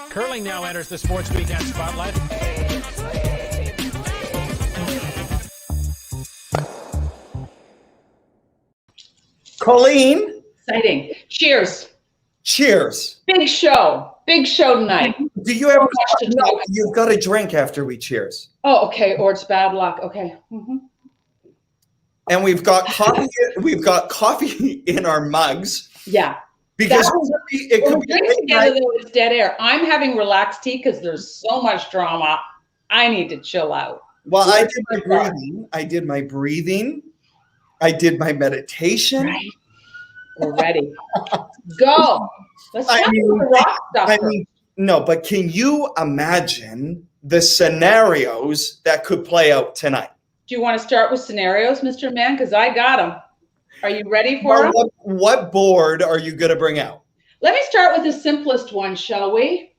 Curling now enters the Sports Weekend spotlight. Colleen. Exciting. Cheers. Cheers. Big show. Big show tonight. Do you ever? No, you've got to drink after we cheers. Oh, okay. Or it's bad luck. Okay. Mm-hmm. And we've got coffee. We've got coffee in our mugs. Yeah. Because it could be together though, it's dead air. I'm having relaxed tea because there's so much drama. I need to chill out. Well, I did my breathing. I did my meditation. Right. We're ready. Go. Let's talk about the rock stuff. No, but can you imagine the scenarios that could play out tonight? Do you want to start with scenarios, Mr. Man? Because I got them. Are you ready for them? What board are you going to bring out? Let me start with the simplest one, shall we?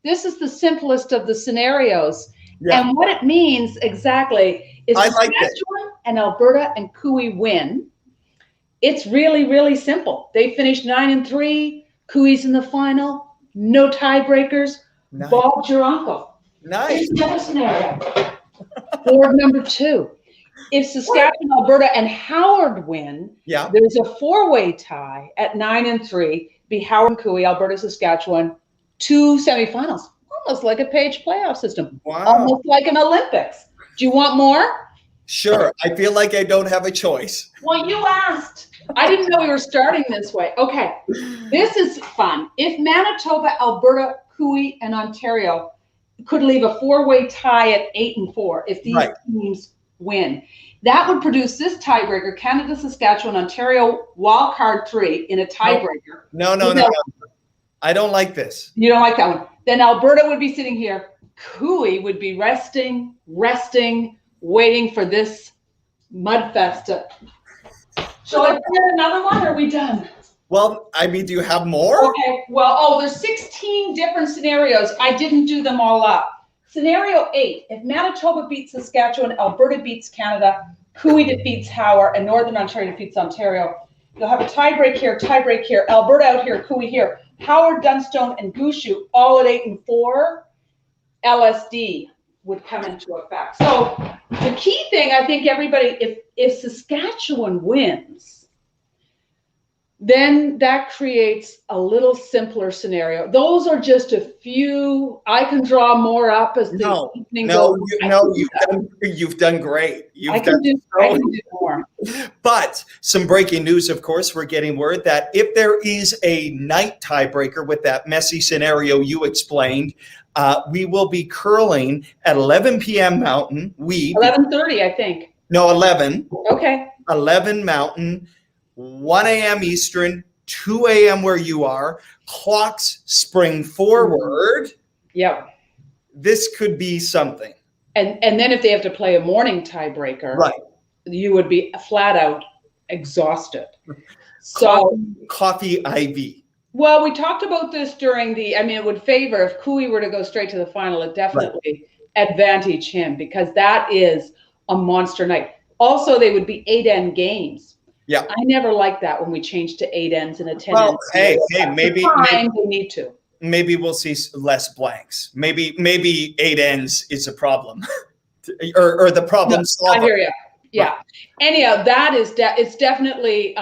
This is the simplest of the scenarios. Yeah. And what it means exactly is Saskatchewan and Alberta and Cooey win. It's really, really simple. They finished 9-3. Cooey's in the final. No tiebreakers. Nice. Bob's your uncle. Nice. Another scenario. Board number 2. If Saskatchewan, Alberta, and Howard win, there's a 4-way tie at 9-3. Be Howard and Cooey, Alberta, Saskatchewan, 2 semifinals. Almost like a Page playoff system. Wow. Almost like an Olympics. Do you want more? Sure. I feel like I don't have a choice. Well, you asked. I didn't know we were starting this way. Okay. This is fun. If Manitoba, Alberta, Cooey, and Ontario could leave a 4-way tie at 8-4, if these teams win, that would produce this tiebreaker: Canada, Saskatchewan, Ontario, wild card 3 in a tiebreaker. No. I don't like this. You don't like that one. Then Alberta would be sitting here. Cooey would be resting, waiting for this mudfest. Shall I play another one, or are we done? Well, do you have more? Okay. Well, there's 16 different scenarios. I didn't do them all up. Scenario 8, if Manitoba beats Saskatchewan, Alberta beats Canada, Cooey defeats Howard, and Northern Ontario defeats Ontario, you'll have a tiebreak here, Alberta out here, Cooey here, Howard, Dunstone, and Gushu all at 8-4, LSD would come into effect. So the key thing, I think everybody, if Saskatchewan wins, then that creates a little simpler scenario. Those are just a few. I can draw more up as the evening goes. You've done great. I can do more. But some breaking news, of course, we're getting word that if there is a night tiebreaker with that messy scenario you explained, we will be curling at 11 p.m. Mountain. 11:30, I think. No, 11. Okay. 11 Mountain. 1 a.m. Eastern, 2 a.m. where you are. Clocks spring forward. Yep. This could be something. And then if they have to play a morning tiebreaker, you would be flat out exhausted. So coffee IV. Well, we talked about this during it would favor, if Cooey were to go straight to the final, it definitely advantage him, because that is a monster night. Also, they would be 8-end games. Yeah, I never liked that when we changed to 8 ends and a 10. Well, hey, maybe they need to. Maybe we'll see less blanks. Maybe 8 ends is a problem, or the problem solver. I hear you. Yeah. Anyhow, that is it's definitely.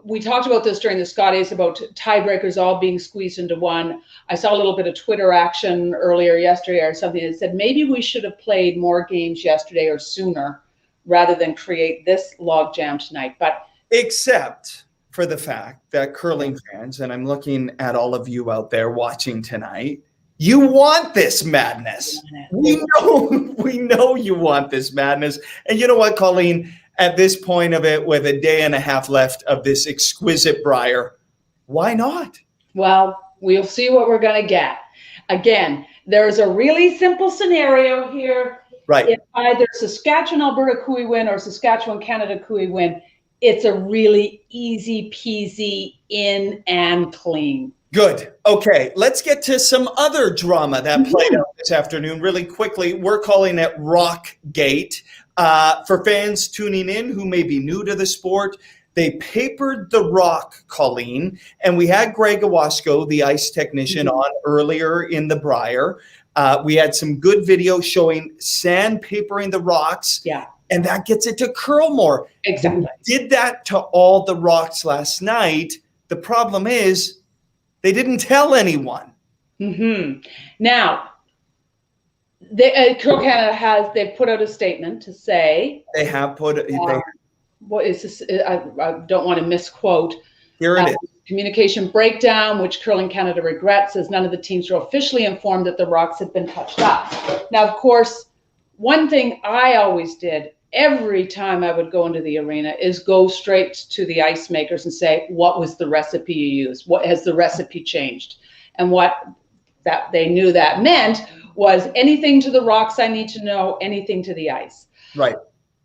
We talked about this during the Scotties about tiebreakers all being squeezed into one. I saw a little bit of Twitter action earlier yesterday or something that said maybe we should have played more games yesterday or sooner, rather than create this logjam tonight. But except for the fact that curling fans, and I'm looking at all of you out there watching tonight, you want this madness. We know you want this madness. And you know what, Colleen, at this point of it, with a day and a half left of this exquisite Brier, why not? Well, we'll see what we're going to get. Again, there's a really simple scenario here. Right. If either Saskatchewan, Alberta, Cooey win, or Saskatchewan, Canada, Cooey win, it's a really easy peasy in and clean. Good. Okay, let's get to some other drama that played out this afternoon really quickly. We're calling it Rockgate. For fans tuning in who may be new to the sport, They papered the rock, Colleen, and we had Greg Owasco, the ice technician, on earlier in the Brier. We had some good video showing sandpapering the rocks. Yeah. And that gets it to curl more. Exactly. They did that to all the rocks last night. The problem is they didn't tell anyone. Now, Curl Canada they've put out a statement to say They have put what is this? I don't want to misquote. Here it is. Communication breakdown, which Curling Canada regrets, as none of the teams were officially informed that the rocks had been touched up. Now, of course, one thing I always did every time I would go into the arena is go straight to the ice makers and say, what was the recipe you used? What has the recipe changed? And what that they knew that meant was anything to the rocks I need to know, anything to the ice. Right.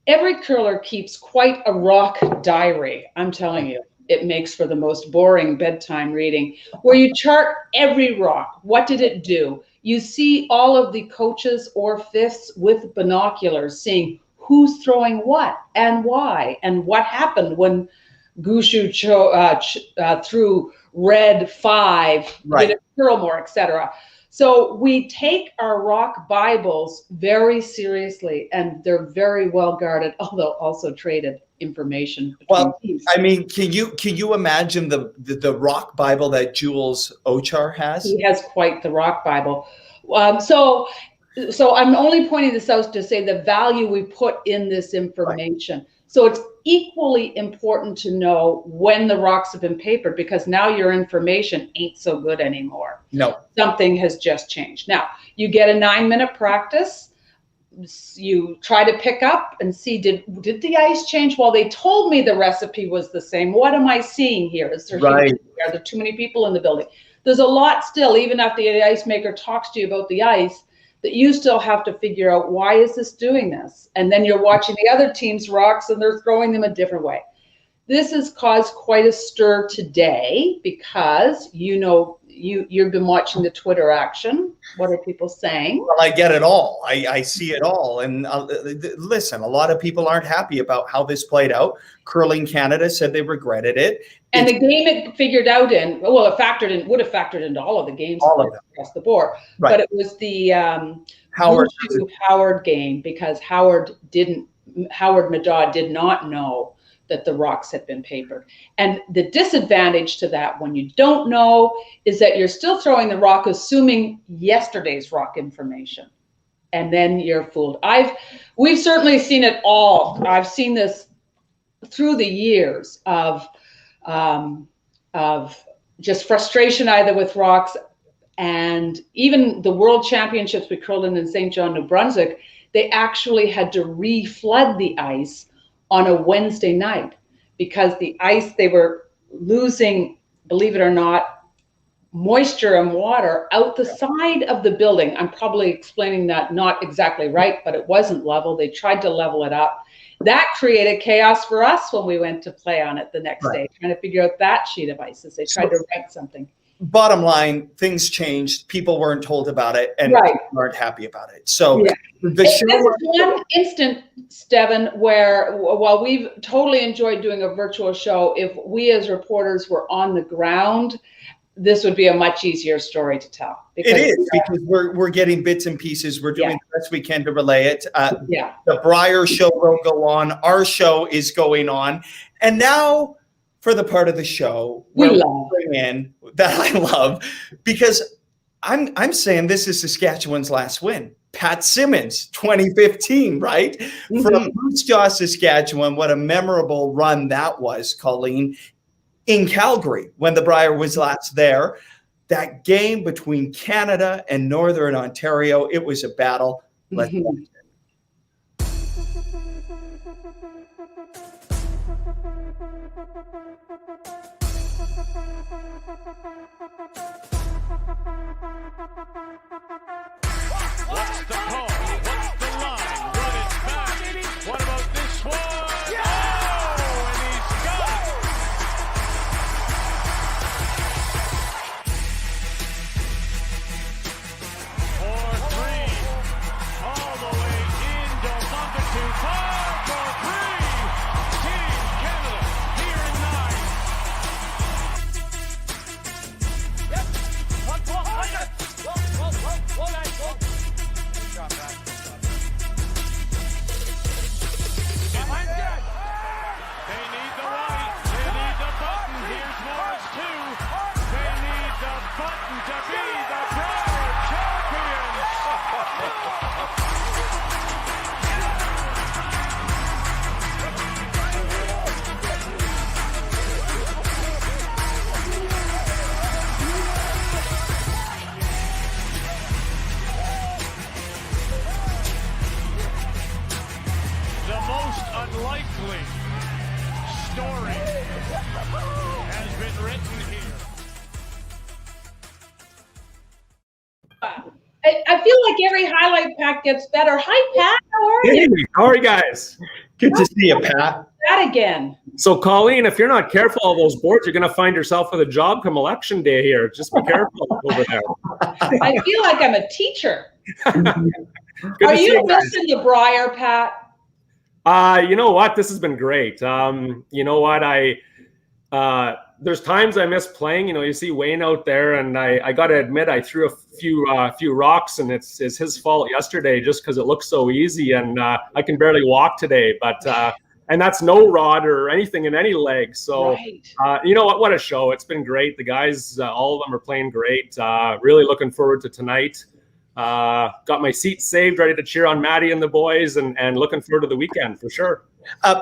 Every curler keeps quite a rock diary. I'm telling you, it makes for the most boring bedtime reading, where you chart every rock. What did it do? You see all of the coaches or fifths with binoculars, seeing who's throwing what and why, and what happened when Gushu threw red 5, right, did it curl more, etc. So we take our rock Bibles very seriously, and they're very well guarded, although also traded information. Well, teams. I mean, can you imagine the rock Bible that Jules Ochar has? He has quite the rock Bible. So I'm only pointing this out to say the value we put in this information. Right. So it's equally important to know when the rocks have been papered, because now your information ain't so good anymore. No. Something has just changed. Now, you get a 9-minute practice. You try to pick up and see, did the ice change? Well, they told me the recipe was the same. What am I seeing here? Is there right. Are there too many people in the building? There's a lot still, even after the ice maker talks to you about the ice, that you still have to figure out, why is this doing this? And then you're watching the other team's rocks and they're throwing them a different way. This has caused quite a stir today because, you've been watching the Twitter action. What are people saying? Well, I get it all. I see it all. And listen, a lot of people aren't happy about how this played out. Curling Canada said they regretted it. And the game it figured out in, well, it would have factored into all of the games across the board. Right. But it was the Howard game, because Howard Madad did not know that the rocks had been papered. And the disadvantage to that, when you don't know, is that you're still throwing the rock assuming yesterday's rock information. And then you're fooled. We've certainly seen it all. I've seen this through the years of just frustration either with rocks, and even the World Championships we curled in St. John, New Brunswick, they actually had to re-flood the ice on a Wednesday night, because the ice, they were losing, believe it or not, moisture and water out the side of the building. I'm probably explaining that not exactly right, but it wasn't level. They tried to level it up. That created chaos for us when we went to play on it the next day, trying to figure out that sheet of ice as they tried to write something. Bottom line, things changed. People weren't told about it, and people weren't happy about it. So this is one instant, Steven, where while we've totally enjoyed doing a virtual show, if we as reporters were on the ground, this would be a much easier story to tell. Because, it is, because we're getting bits and pieces. We're doing the best we can to relay it. The Brier show will go on. Our show is going on. And now for the part of the show where we bring in that I love, because I'm saying this is Saskatchewan's last win. Pat Simmons, 2015, right? Mm-hmm. From Moose Jaw, Saskatchewan. What a memorable run that was, Colleen. In Calgary, when the Brier was last there, that game between Canada and Northern Ontario, it was a battle. Let's watch it. What's the call? What's the line? Run it back. What about this one? Here threaten to be the Brier champions. The most unlikely story has been written here. I feel like every highlight pack gets better. Hi, Pat. How are Hey, you? how are you guys? Good to see you, Pat. Pat again. So, Colleen, if you're not careful of those boards, you're going to find yourself with a job come election day here. Just be careful over there. I feel like I'm a teacher. Good Are to see you guys. missing the Brier, Pat? You know what? This has been great. You know what? There's times I miss playing. You know, you see Wayne out there, and I got to admit, I threw a few rocks, and it's his fault yesterday just because it looked so easy, and I can barely walk today. But and that's no rod or anything in any leg. So Right. you know what? What a show! It's been great. The guys, all of them are playing great. Really looking forward to tonight. Got my seat saved, ready to cheer on Maddie and the boys, and looking forward to the weekend for sure.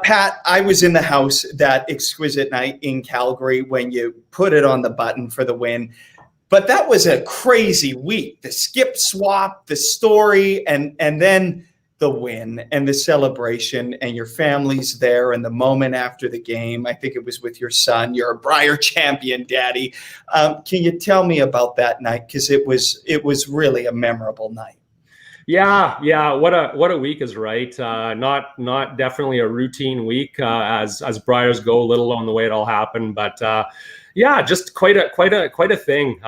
Pat, I was in the house that exquisite night in Calgary when you put it on the button for the win. But that was a crazy week. The skip swap, the story, and then the win and the celebration, and your family's there, and the moment after the game. I think it was with your son. You're a Brier champion, Daddy. Can you tell me about that night? Because it was really a memorable night. Yeah. What a week is right. Not definitely a routine week as Briers go, let alone the way it all happened. But yeah, just quite a thing.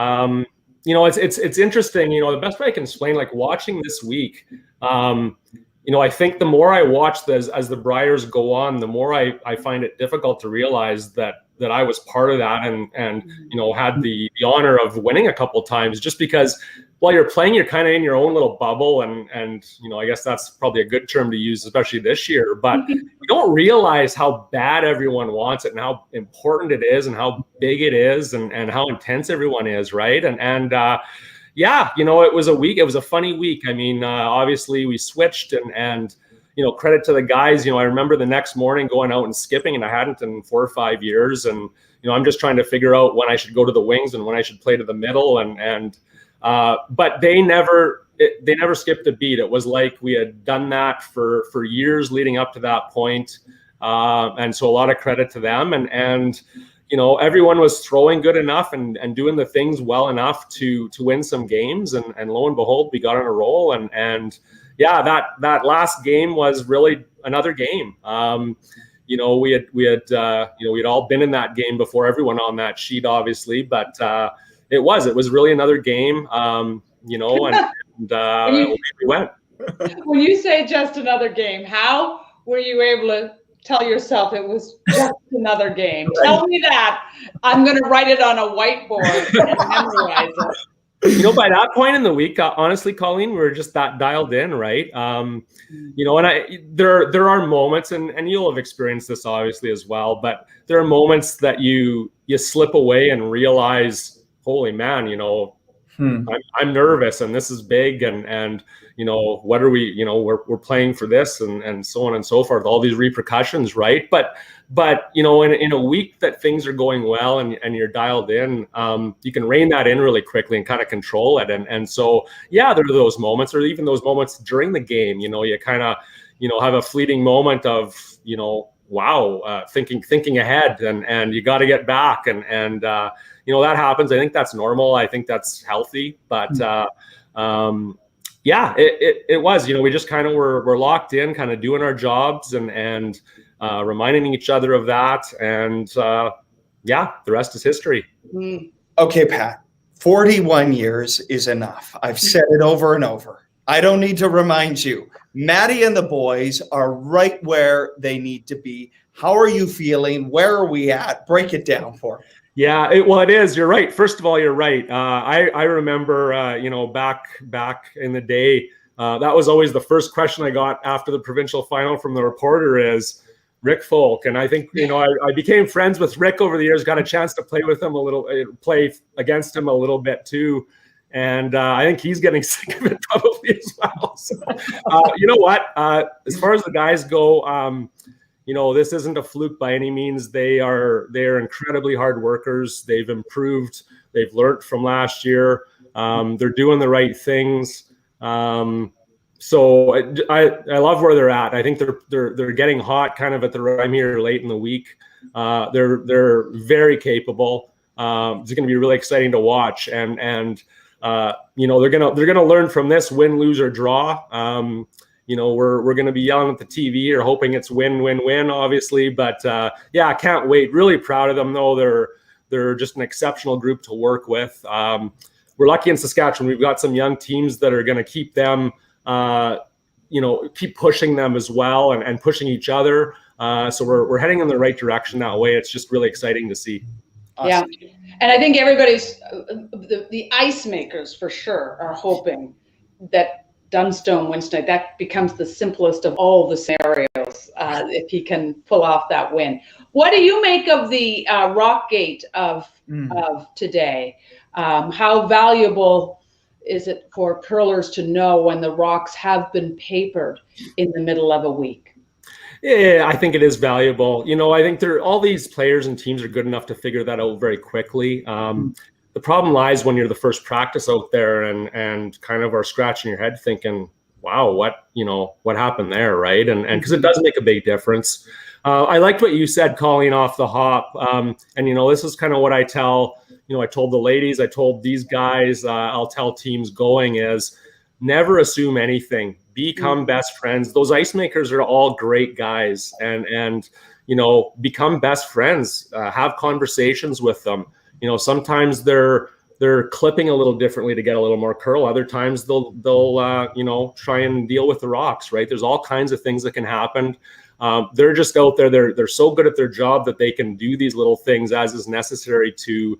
You know, it's interesting. You know, the best way I can explain, like watching this week. You know, I think the more I watch as the Briers go on, the more I find it difficult to realize that I was part of that and you know, had the honor of winning a couple times, just because while you're playing, you're kind of in your own little bubble, and you know, I guess that's probably a good term to use, especially this year. But you don't realize how bad everyone wants it, and how important it is, and how big it is, and how intense everyone is, right? And yeah, you know, it was a funny week. I mean, obviously we switched, and you know, credit to the guys. You know, I remember the next morning going out and skipping, and I hadn't in 4 or 5 years, and you know, I'm just trying to figure out when I should go to the wings and when I should play to the middle, but they never skipped a beat. It was like we had done that for years leading up to that point. And so a lot of credit to them, and you know, everyone was throwing good enough and doing the things well enough to win some games, and lo and behold, we got on a roll, and yeah, that last game was really another game. You know, we had you know, we'd all been in that game before, everyone on that sheet, obviously, but it was really another game, you know, and we went. When you say just another game, how were you able to tell yourself it was just another game? Tell me that. I'm going to write it on a whiteboard and memorize it. You know, by that point in the week, honestly, Colleen, we were just that dialed in, right? You know, and there are moments, and you'll have experienced this obviously as well, but there are moments that you slip away and realize, holy man, you know, I'm nervous, and this is big, and you know, what are we, you know, we're playing for this, and so on and so forth, all these repercussions, right? But you know, in a week that things are going well and you're dialed in, you can rein that in really quickly and kind of control it, and so yeah, there are those moments, or even those moments during the game, you know, you kind of, you know, have a fleeting moment of, you know, wow, thinking ahead, and you got to get back, and you know, that happens. I think that's normal. I think that's healthy. But yeah, it was. You know, we just kind of were locked in, kind of doing our jobs, and reminding each other of that. And yeah, the rest is history. Okay, Pat, 41 years is enough. I've said it over and over. I don't need to remind you. Maddie and the boys are right where they need to be. How are you feeling? Where are we at? Break it down for me. Yeah, it is. You're right. First of all, you're right. I remember, you know, back in the day, that was always the first question I got after the provincial final from the reporter is, Rick Folk. And I think, I became friends with Rick over the years, got a chance to play with him play against him a little bit too. And I think he's getting sick of it probably as well. So, you know what? As far as the guys go, this isn't a fluke by any means. They're incredibly hard workers. They've improved. They've learned from last year. They're doing the right things. So I love where they're at. I think they're getting hot kind of at the right here late in the week. They're very capable. It's going to be really exciting to watch, and they're gonna learn from this, win, lose, or draw. We're gonna be yelling at the TV or hoping it's win, win, win, obviously. But I can't wait. Really proud of them, though. They're just an exceptional group to work with. We're lucky in Saskatchewan. We've got some young teams that are gonna keep them, keep pushing them as well and pushing each other. So we're heading in the right direction that way. It's just really exciting to see. Awesome. Yeah. And I think everybody's, the ice makers for sure are hoping that Dunstone wins tonight. That becomes the simplest of all the scenarios if he can pull off that win. What do you make of the Rockgate of today? How valuable is it for curlers to know when the rocks have been papered in the middle of a week? Yeah, I think it is valuable. I think all these players and teams are good enough to figure that out very quickly. The problem lies when you're the first practice out there and kind of are scratching your head thinking, wow, what happened there, right? And because it does make a big difference. I liked what you said, Colleen, off the hop. This is kind of what I tell, I told the ladies, I told these guys, I'll tell teams going is never assume anything. Become best friends. Those ice makers are all great guys, and become best friends. Have conversations with them. Sometimes they're clipping a little differently to get a little more curl. Other times they'll try and deal with the rocks. Right? There's all kinds of things that can happen. They're just out there. They're so good at their job that they can do these little things as is necessary to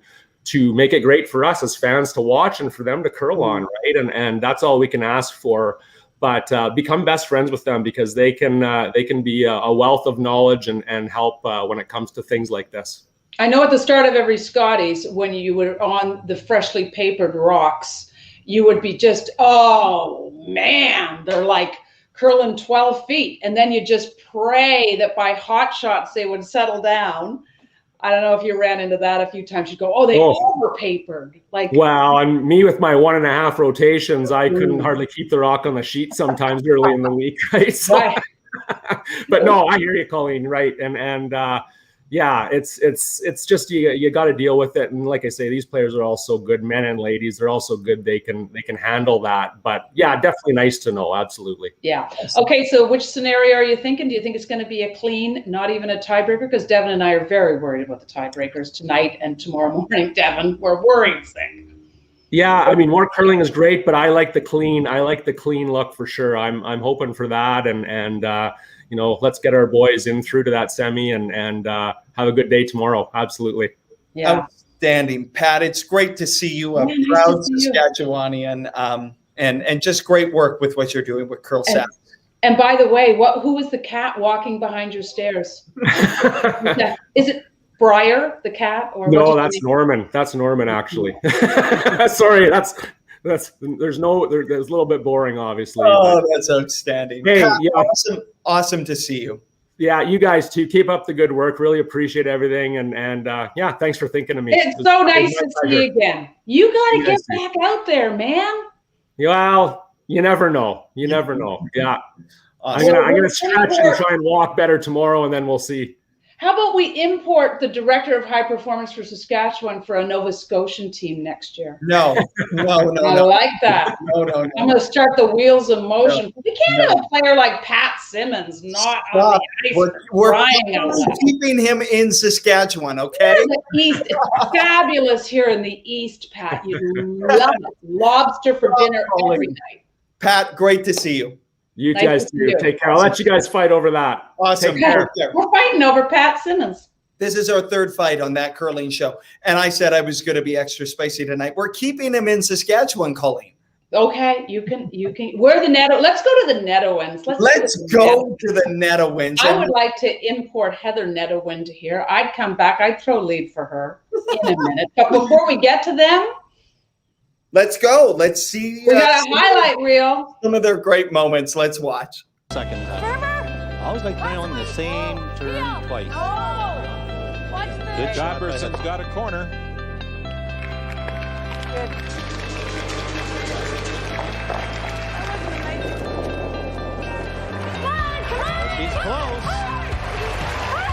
make it great for us as fans to watch and for them to curl on. Right? And that's all we can ask for. But become best friends with them because they can be a wealth of knowledge and help when it comes to things like this. I know at the start of every Scotties, when you were on the freshly papered rocks, you would be just, oh man, they're like curling 12 feet. And then you just pray that by hot shots they would settle down. I don't know if you ran into that a few times. You go, oh, they over papered. Well, and me with my 1.5 rotations, I couldn't hardly keep the rock on the sheet sometimes early in the week, right? So, right. But no, I hear you, Colleen, right? And it's just you got to deal with it. And like I say, these players are also good, men and ladies. They're also good. They can handle that. But yeah, definitely nice to know. Absolutely. Yeah. Okay. So which scenario are you thinking? Do you think it's going to be a clean, not even a tiebreaker? Because Devin and I are very worried about the tiebreakers tonight and tomorrow morning. Devin, we're worried sick. Yeah, I mean, more curling is great, but I like the clean. I like the clean look for sure. I'm hoping for that, and let's get our boys in through to that semi and have a good day tomorrow. Absolutely. Yeah. Outstanding, Pat. It's great to see you. A proud Saskatchewanian, and just great work with what you're doing with Curl Sask. And by the way, who was the cat walking behind your stairs? Is it Brier, the cat? Or no, that's Norman. That's Norman, actually. Sorry, that's there's a little bit boring, obviously. Oh, that's outstanding. Hey, Pat, yeah. Awesome to see you. Yeah, you guys too. Keep up the good work. Really appreciate everything, and thanks for thinking of me. It's so nice to see you again. You got to get back out there, man. Well, you never know. You never know. Yeah, Awesome. I'm gonna stretch and try and walk better tomorrow, and then we'll see. How about we import the director of high performance for Saskatchewan for a Nova Scotian team next year? No. I like that. No. I'm going to start the wheels in motion. We can't have a player like Pat Simmons not on the ice. We're keeping him in Saskatchewan, okay? In the East. It's fabulous here in the East, Pat. You love it. Lobster for dinner every night. Pat, great to see you. You guys too. Take care. I'll let you guys fight over that. Awesome. We're fighting over Pat Simmons. This is our third fight on that curling show. And I said I was going to be extra spicy tonight. We're keeping him in Saskatchewan, Colleen. Okay, you can. Where the Nedo? Let's go to the Nedohins. Let's go to the Nedohins. I would like to import Heather Nedohin to here. I'd come back. I'd throw lead for her in a minute. But before we get to them, let's go. Let's see. We got a highlight reel. Some of their great moments. Let's watch. Second time. I always like nailing the same turn twice. Good job. Robertson's got a corner. She's close.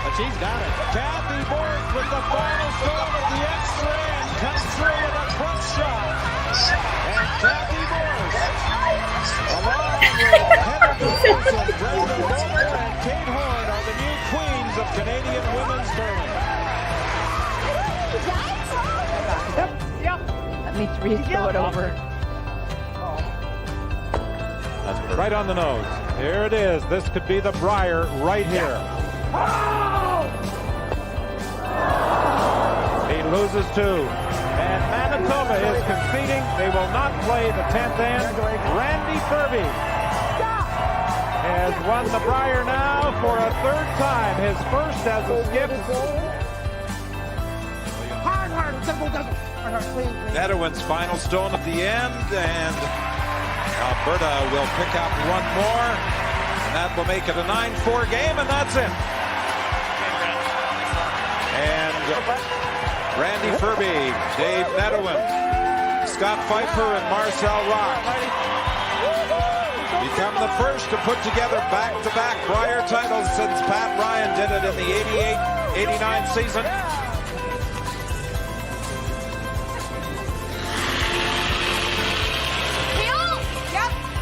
But she's got it. Kathy Borg with the final stone of the X-ray and comes through with a front shot. And Kathy Borg, along with Heather Johnson, Brenda Warner, and Kate Horn are the new queens of Canadian women's curling. Let me throw it over. That's right on the nose. Here it is. This could be the Brier right here. He loses two. And Manitoba is conceding. They will not play the 10th end. Randy Furby has won the Brier now for a third time. His first as a skip. Nedohin's final stone at the end, and Alberta will pick up one more, and that will make it a 9-4 game, and that's it. And Randy Furby, Dave Nedohin, Scott Pfeiffer, and Marcel Rock become the first to put together back-to-back Brier titles since Pat Ryan did it in the 88-89 season.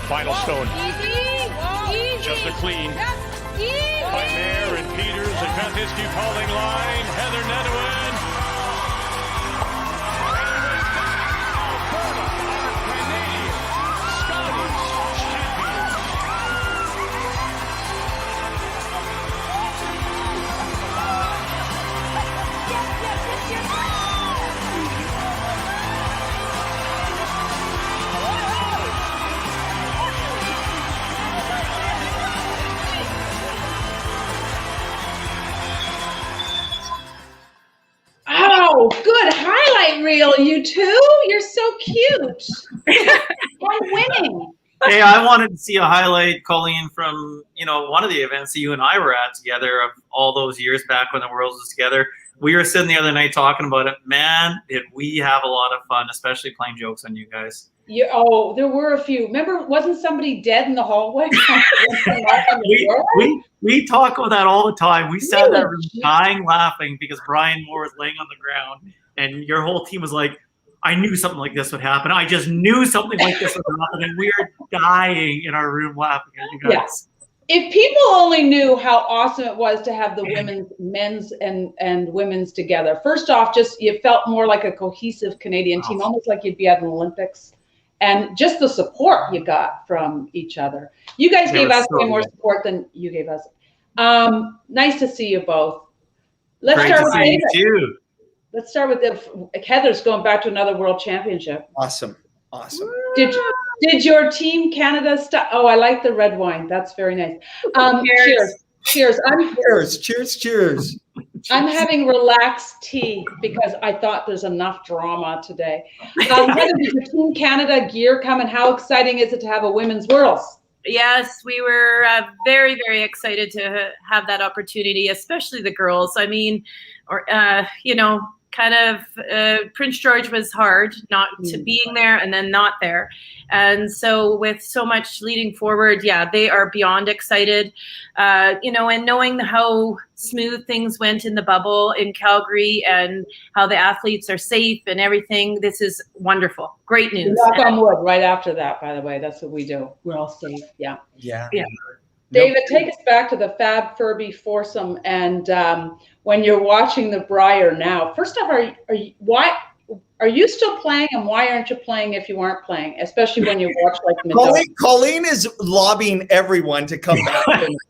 Final stone. Easy. Just a clean. Easy. By Mayer and Peters and Mathescu calling line. Heather Nedohin. Alberta are Canadian Scottish champions. Oh, good highlight reel, you two. You're so cute. I'm winning. Hey, I wanted to see a highlight, Colleen, from one of the events that you and I were at together of all those years back when the Worlds was together. We were sitting the other night talking about it. Man, did we have a lot of fun, especially playing jokes on you guys. There were a few. Remember, wasn't somebody dead in the hallway? we talk about that all the time. We sat in that room dying laughing because Brian Moore was laying on the ground, and your whole team was like, I knew something like this would happen. I just knew something like this would happen, and we were dying in our room laughing at you guys. Yes. If people only knew how awesome it was to have the men's and women's together. First off, just you felt more like a cohesive Canadian team, almost like you'd be at an Olympics. And just the support you got from each other. You guys gave us way more support than you gave us. Nice to see you both. Let's start with David. Let's start with Heather's going back to another world championship. Awesome. Did your team Canada stop? Oh, I like the red wine. That's very nice. Cheers. Cheers. I'm having relaxed tea because I thought there's enough drama today. Heather, did your Team Canada gear come, and how exciting is it to have a women's Worlds? Yes, we were very, very excited to have that opportunity, especially the girls. I mean, Prince George was hard not to being there and then not there. And so with so much leading forward, they are beyond excited, and knowing how smooth things went in the bubble in Calgary and how the athletes are safe and everything. This is wonderful. Great news. Knock on wood right after that, by the way. That's what we do. We're all safe. Yeah. David, take us back to the Fab Furby foursome, and when you're watching the Brier now. First off, are you still playing, and why aren't you playing if you aren't playing? Especially when you watch like Colleen is lobbying everyone to come back.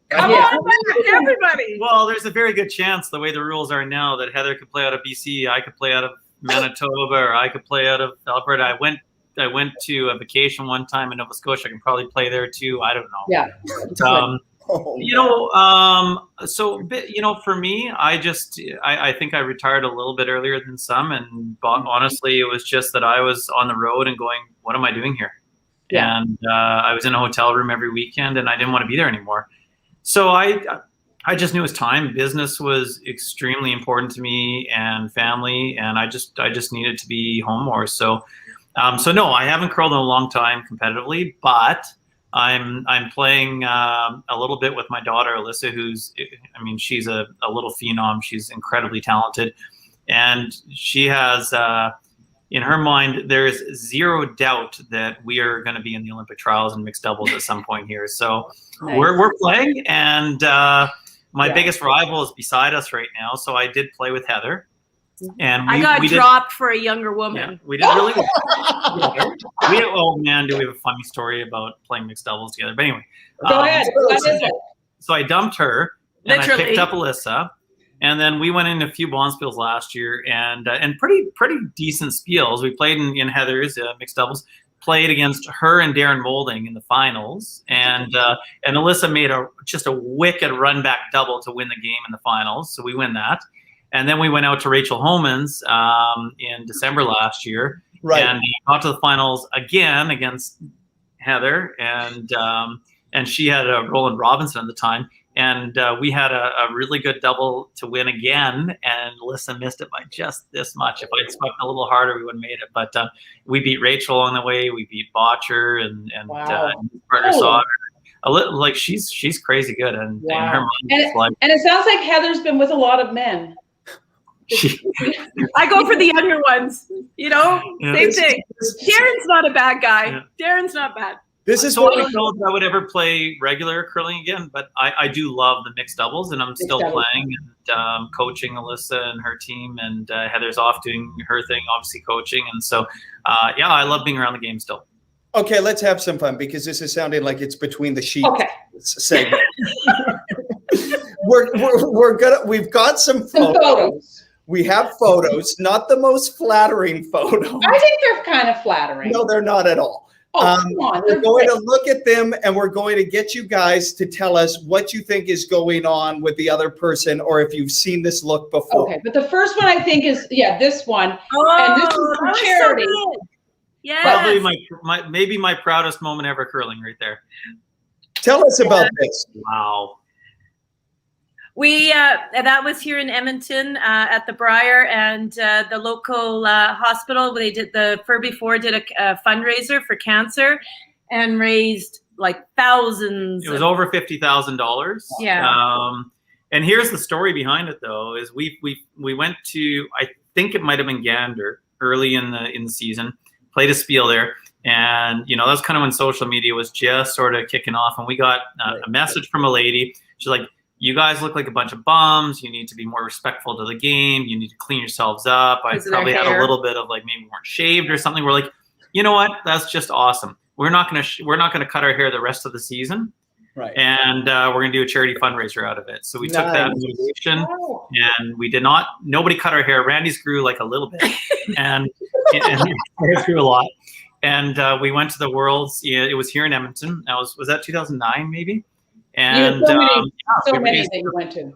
Come on, everybody. Well, there's a very good chance, the way the rules are now, that Heather could play out of BC, I could play out of Manitoba, or I could play out of Alberta. I went went to a vacation one time in Nova Scotia. I can probably play there too. I don't know. Yeah. For me, I think I retired a little bit earlier than some, and honestly, it was just that I was on the road and going, what am I doing here? Yeah. And I was in a hotel room every weekend, and I didn't want to be there anymore. So I just knew it was time. Business was extremely important to me, and family, and I just needed to be home more. So no, I haven't curled in a long time competitively, but I'm playing a little bit with my daughter Alyssa, she's a little phenom. She's incredibly talented, and she has in her mind there is zero doubt that we are going to be in the Olympic trials in mixed doubles at some point here. So Nice. we're playing, and my biggest rival is beside us right now. So I did play with Heather. And I got dropped for a younger woman. Yeah, we did really well. Oh man, do we have a funny story about playing mixed doubles together? But anyway, Go ahead. What is it? So I dumped her, and Literally. I picked up Alyssa, and then we went in a few bond spiels last year, and pretty decent spiels. We played in Heather's mixed doubles. Played against her and Darren Moulding in the finals, and Alyssa made just a wicked run back double to win the game in the finals. So we win that. And then we went out to Rachel Homan's in December last year, and got to the finals again against Heather, and she had Roland Robinson at the time, and we had a really good double to win again, and Alyssa missed it by just this much. If I'd swept a little harder, we would have made it. But we beat Rachel on the way. We beat Botcher and partner saw her. Like she's crazy good, and in her mind, and it sounds like Heather's been with a lot of men. I go for the younger ones, same thing. Darren's not a bad guy. Yeah. Darren's not bad. This is so what I don't know if I would ever play regular curling again, but I do love the mixed doubles, and I'm still playing and coaching Alyssa and her team, and Heather's off doing her thing, obviously coaching, and so I love being around the game still. Okay, let's have some fun, because this is sounding like it's between the sheets. Okay. Segment. We've got some photos. We have photos, not the most flattering photos. I think they're kind of flattering. No, they're not at all. Oh, come on. We're going to look at them, and we're going to get you guys to tell us what you think is going on with the other person, or if you've seen this look before. Okay, but the first one I think is, this one. Oh, and this is from charity. So yes. Probably maybe my proudest moment ever curling right there. Tell us about this. Wow. We that was here in Edmonton at the Brier, and the local hospital. They did the Furby 4 did a fundraiser for cancer, and raised like thousands. It was over $50,000. Yeah. And here's the story behind it, though: is we went to, I think it might have been Gander early in the season, played a spiel there. And, that was kind of when social media was just sort of kicking off, and we got a message from a lady. She's like, you guys look like a bunch of bums. You need to be more respectful to the game. You need to clean yourselves up. I probably had a little bit of maybe weren't shaved or something. We're like, you know what? That's just awesome. We're not gonna cut our hair the rest of the season, right? And we're gonna do a charity fundraiser out of it. So we took that motivation, and we did not. Nobody cut our hair. Randy's grew like a little bit, and it grew a lot. And we went to the Worlds. It was here in Edmonton. Was that 2009 maybe? And so many that you went to.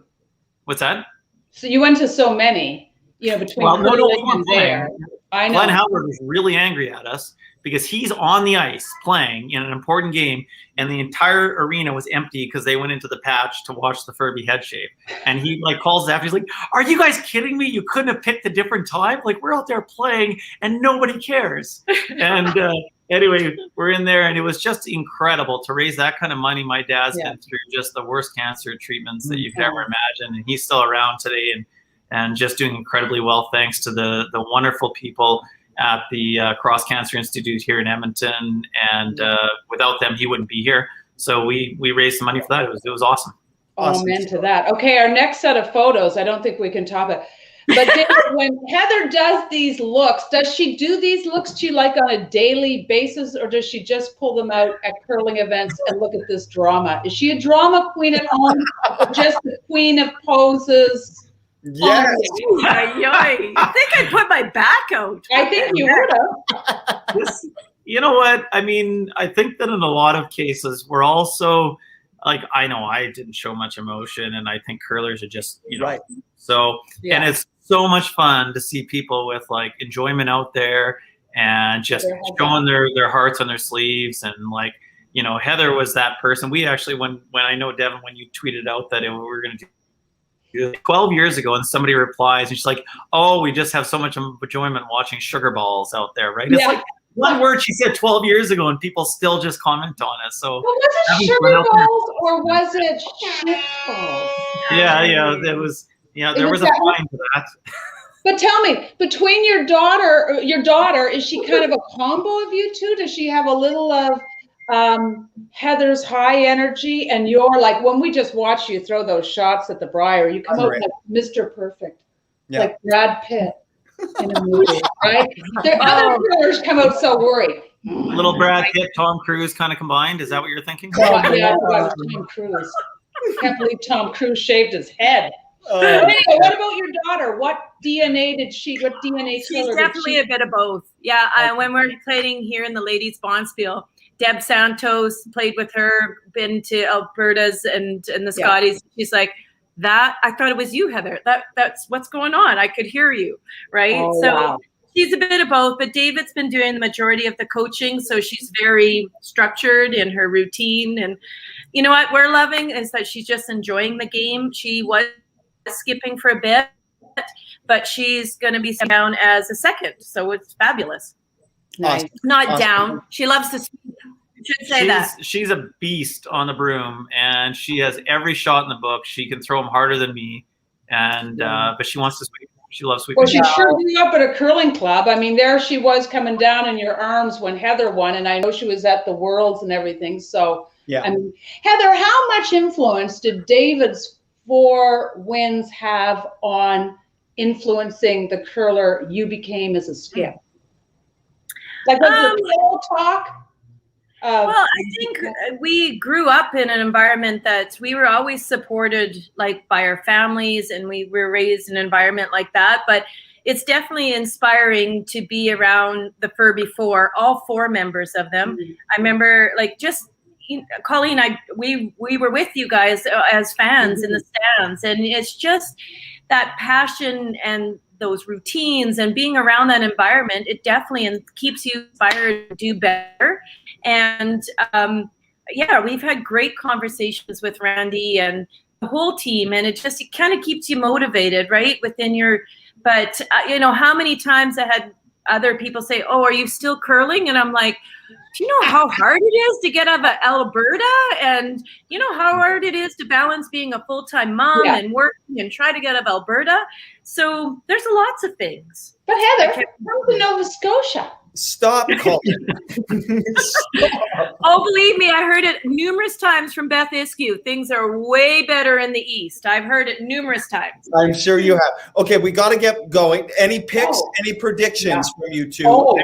What's that? So you went to so many, between and there. I know. Glenn Howard was really angry at us because he's on the ice playing in an important game, and the entire arena was empty because they went into the patch to watch the Furby head shave. And he calls after, he's like, "Are you guys kidding me? You couldn't have picked a different time? We're out there playing and nobody cares." And anyway, we're in there, and it was just incredible to raise that kind of money. My dad's been through just the worst cancer treatments that you could ever imagine, and he's still around today and just doing incredibly well, thanks to the wonderful people at the Cross Cancer Institute here in Edmonton. And without them, he wouldn't be here. So we raised some money for that. It was awesome. Amen to that. Okay, our next set of photos, I don't think we can top it. But David, when Heather does these looks, does she do these looks to you on a daily basis, or does she just pull them out at curling events and look at this drama? Is she a drama queen at home, or just the queen of poses? Yes. I think I'd put my back out. I think you would have. You know what? I mean, I think that in a lot of cases, we're also like, I know I didn't show much emotion, and I think curlers are just, Right. So, Yeah. and it's so much fun to see people with like enjoyment out there and just showing their hearts on their sleeves. And like, Heather was that person. We actually, when I know, Devin, when you tweeted out that we were going to do 12 years ago, and somebody replies and she's like, oh, we just have so much enjoyment watching sugar balls out there, right? It's like one word she said 12 years ago, and people still just comment on it. So was it sugar balls or was it shit balls? Yeah, there was a fine for that. But tell me, between your daughter, is she kind of a combo of you two? Does she have a little of Heather's high energy and you're like, when we just watch you throw those shots at the Brier, you come out like Mr. Perfect, like Brad Pitt in a movie, right? The other players come out so worried. Little Brad Pitt, Tom Cruise kind of combined. Is that what you're thinking? Yeah, I forgot Tom Cruise. Can't believe Tom Cruise shaved his head. Anyway, what about your daughter? What DNA did she? What DNA? She's definitely a bit of both. Yeah, when we're playing here in the ladies' Bonspiel, Deb Santos played with her, been to Alberta's and the Scotties. She's like, that I thought it was you, Heather. That's what's going on. I could hear you, right? So she's a bit of both, but David's been doing the majority of the coaching, so she's very structured in her routine. And you know what we're loving is that she's just enjoying the game. She was skipping for a bit, but she's going to be down as a second, so it's fabulous. Nice. Not down. She loves to speak. Should say that. She's a beast on the broom, and she has every shot in the book. She can throw them harder than me, and but she wants to sweep. She loves sweeping. Well, she sure grew up at a curling club. I mean, there she was coming down in your arms when Heather won, and I know she was at the Worlds and everything. So, I mean, Heather, how much influence did David's 4 wins have on influencing the curler you became as a skip? Like, was the whole talk? Well, I think we grew up in an environment that we were always supported, like by our families, and we were raised in an environment like that. But it's definitely inspiring to be around the Furby 4, all 4 members of them. I remember, like, just Colleen, we were with you guys as fans in the stands, and it's just that passion and those routines and being around that environment. It definitely keeps you inspired to do better. And we've had great conversations with Randy and the whole team, and it kind of keeps you motivated, right? Within your, but how many times I had other people say, "Oh, are you still curling?" And I'm like, do you know how hard it is to get out of Alberta? And you know how hard it is to balance being a full-time mom and working and try to get out of Alberta? So there's lots of things. But Heather, come to Nova Scotia. Stop calling. Oh, believe me, I heard it numerous times from Beth Iskew. Things are way better in the East. I've heard it numerous times. I'm sure you have. Okay, we got to get going. Any picks, any predictions from you two? Oh,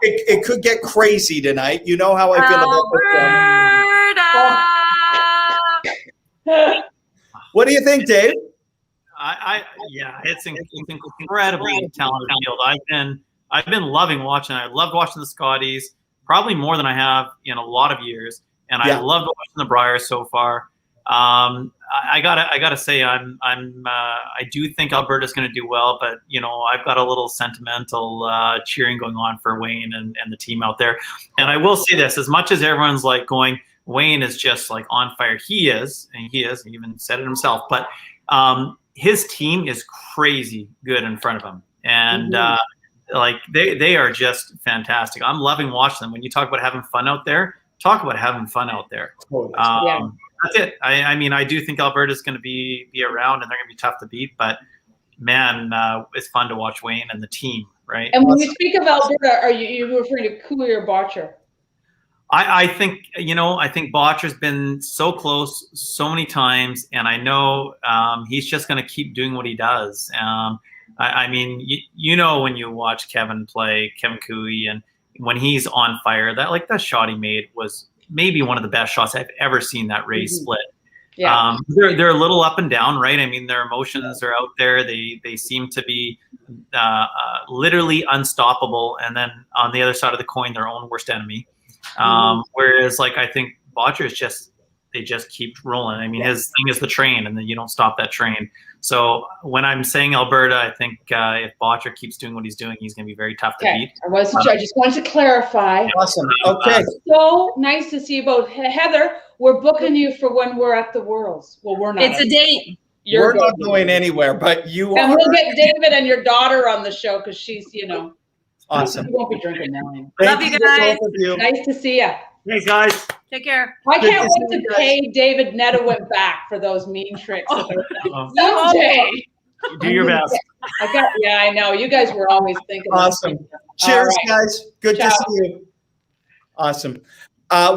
it could get crazy tonight. You know how I feel about this. What do you think, Dave? It's incredibly talented field. I've been loving watching. I loved watching the Scotties probably more than I have in a lot of years, and I loved watching the Brier so far. I gotta say, I do think Alberta's going to do well, but I've got a little sentimental cheering going on for Wayne and the team out there. And I will say this: as much as everyone's like going, Wayne is just like on fire. He is. He even said it himself. But his team is crazy good in front of him, and like they are just fantastic. I'm loving watching them. When you talk about having fun out there, talk about having fun out there. That's it. I mean, I do think Alberta's going to be around, and they're going to be tough to beat. But man, it's fun to watch Wayne and the team, right? And when you speak of Alberta, are you referring to Cooey or Botcher? I think Botcher's been so close so many times, and I know he's just going to keep doing what he does. I mean, when you watch Kevin Cooey, and when he's on fire, that shot he made was maybe one of the best shots I've ever seen that race split. Yeah. They're a little up and down, right? I mean, their emotions are out there. They seem to be literally unstoppable, and then on the other side of the coin, their own worst enemy. Whereas, like, I think Botcher's they just keep rolling. I mean, his thing is the train, and then you don't stop that train. So when I'm saying Alberta, I think if Botcher keeps doing what he's doing, he's going to be very tough to beat. I just wanted to clarify. Awesome. Okay. So nice to see you both. Heather, we're booking you for when we're at the Worlds. Well, we're not. It's a date. We're not going anywhere, but you And are. we'll get David and your daughter on the show because she's, Awesome. you won't be drinking wine. Love you guys. Both of you. Nice to see you. Thanks, guys. Take care. I can't wait to pay David Nedohins back for those mean tricks. Oh. Someday. Do your best. I know. You guys were always thinking. Awesome. Cheers, guys. Good to see you. Awesome.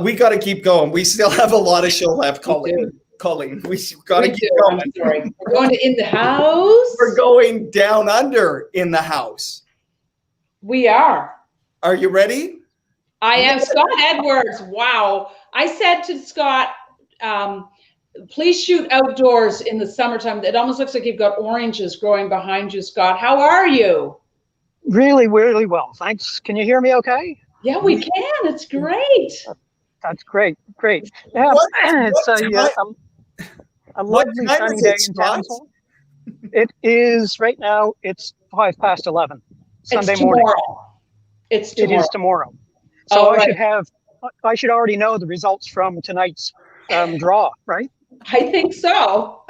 We got to keep going. We still have a lot of show left, Colleen. We got to keep going. I'm sorry. We're going to In the House. We're going down under in the house. We are. Are you ready? I am. Scott Edwards. Wow. I said to Scott, please shoot outdoors in the summertime. It almost looks like you've got oranges growing behind you, Scott. How are you? Really, really well. Thanks. Can you hear me okay? Yeah, we can. It's great. That's great. Great. Yeah, it's a lovely sunny day in Townsville. It is right now. It's 11:05 Sunday morning. It's tomorrow. It is tomorrow. So I should already know the results from tonight's draw, right? I think so.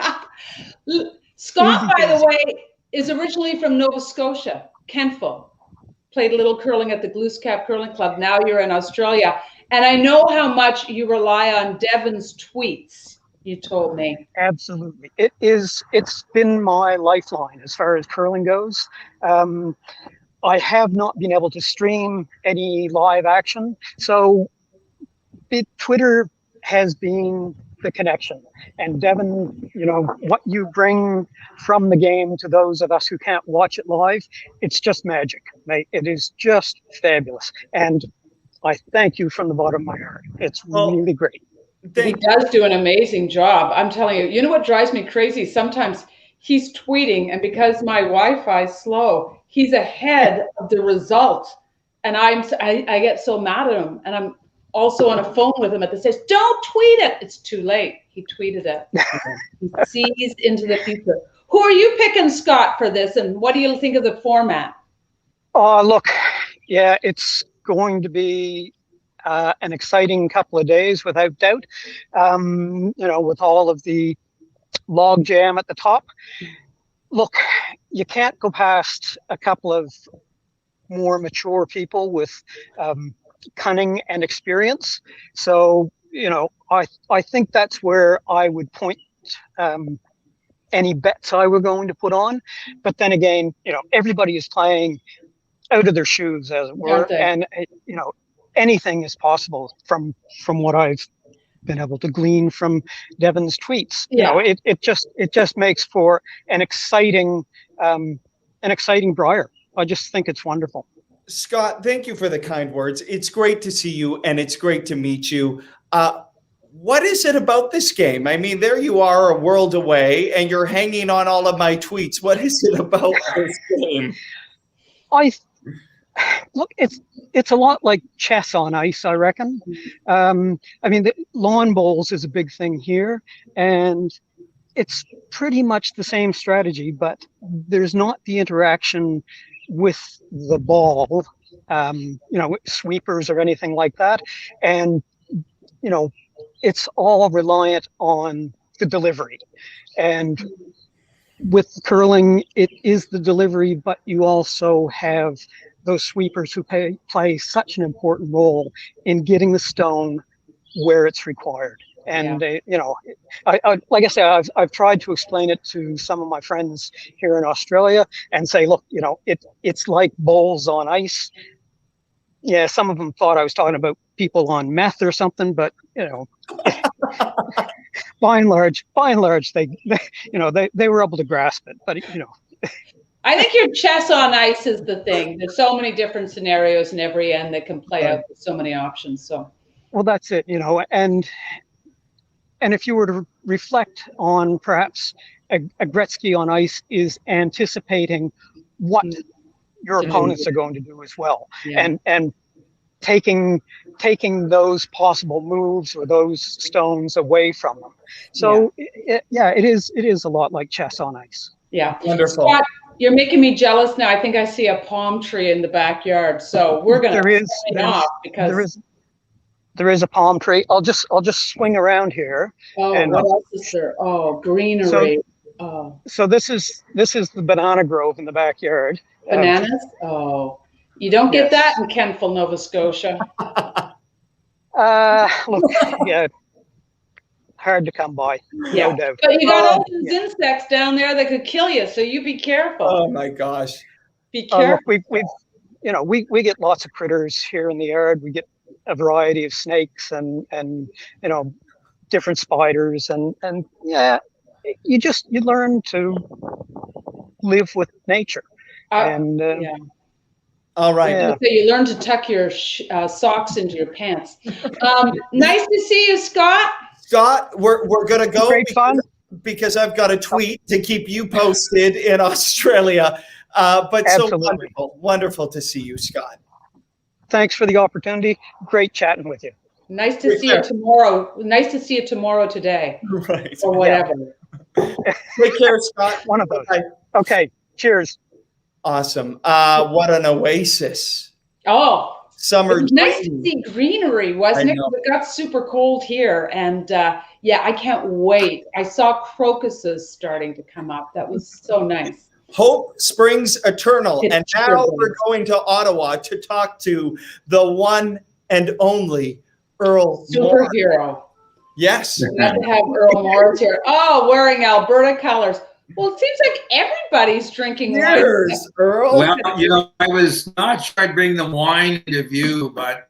Scott, by the way, is originally from Nova Scotia, Kentville. Played a little curling at the Glooscap Curling Club. Now you're in Australia. And I know how much you rely on Devin's tweets, you told me. Absolutely. It's been my lifeline as far as curling goes. I have not been able to stream any live action. So Twitter has been the connection. And Devin, what you bring from the game to those of us who can't watch it live, it's just magic, mate. It is just fabulous. And I thank you from the bottom of my heart. It's really great. He does do an amazing job. I'm telling you. You know what drives me crazy? Sometimes he's tweeting, and because my Wi-Fi is slow, he's ahead of the result. And I get so mad at him. And I'm also on a phone with him that says, "Don't tweet it." It's too late. He tweeted it. He sees into the future. Who are you picking, Scott, for this? And what do you think of the format? Oh, look, yeah, it's going to be an exciting couple of days, without doubt. With all of the log jam at the top. Look, you can't go past a couple of more mature people with cunning and experience. So, I think that's where I would point any bets I were going to put on. But then again, everybody is playing out of their shoes, as it were. And, anything is possible from what I've been able to glean from Devin's tweets. It just makes for an exciting Brier. I just think it's wonderful. Scott, thank you for the kind words. It's great to see you, and it's great to meet you. What is it about this game? I mean, there you are, a world away, and you're hanging on all of my tweets. What is it about this game? Look, it's a lot like chess on ice, I reckon. The lawn bowls is a big thing here, and it's pretty much the same strategy, but there's not the interaction with the ball, sweepers or anything like that. And, it's all reliant on the delivery. And with curling, it is the delivery, but you also have those sweepers who play such an important role in getting the stone where it's required. And, like I said, I've tried to explain it to some of my friends here in Australia and say, look, it's like bowls on ice. Yeah, some of them thought I was talking about people on meth or something, but, by and large, they were able to grasp it. But, I think your chess on ice is the thing. There's so many different scenarios in every end that can play out with so many options. So, well, that's it, and and if you were to reflect on perhaps a Gretzky on ice is anticipating what your opponents are going to do as well, and taking those possible moves or those stones away from them. So it is a lot like chess on ice. Yeah, Wonderful. Scott, you're making me jealous now. I think I see a palm tree in the backyard, so we're going to sign off because there is a palm tree. I'll just swing around here. Oh, and, what else is there? Oh, greenery. So this is the banana grove in the backyard. Bananas? You don't get that in Kentville, Nova Scotia. Look, yeah, hard to come by. Yeah, no doubt. But you got all those insects down there that could kill you, so you be careful. Oh my gosh. Be careful. Look, we get lots of critters here in the yard. We get a variety of snakes and different spiders and you learn to live with nature. All right. So you learn to tuck your socks into your pants. Nice to see you, Scott. Scott, we're gonna go Great fun. Because I've got a tweet to keep you posted in Australia. But Absolutely. So wonderful to see you, Scott. Thanks for the opportunity. Great chatting with you. Nice to see you tomorrow. Nice to see you tomorrow today. Right. Or whatever. Take care, Scott. One of those. Bye. Okay. Cheers. Awesome. What an oasis. Oh, Summer. it was nice to see greenery, wasn't it? know. It got super cold here. And I can't wait. I saw crocuses starting to come up. That was so nice. Hope springs eternal. It's and now true. we're going to Ottawa to talk to the one and only Earl Moore. Superhero. Yes. Glad to have Earl Morris here. Oh, wearing Alberta colors. Well, it seems like everybody's drinking wine. Cheers, Earl. Well, I was not sure I'd bring the wine into view, but,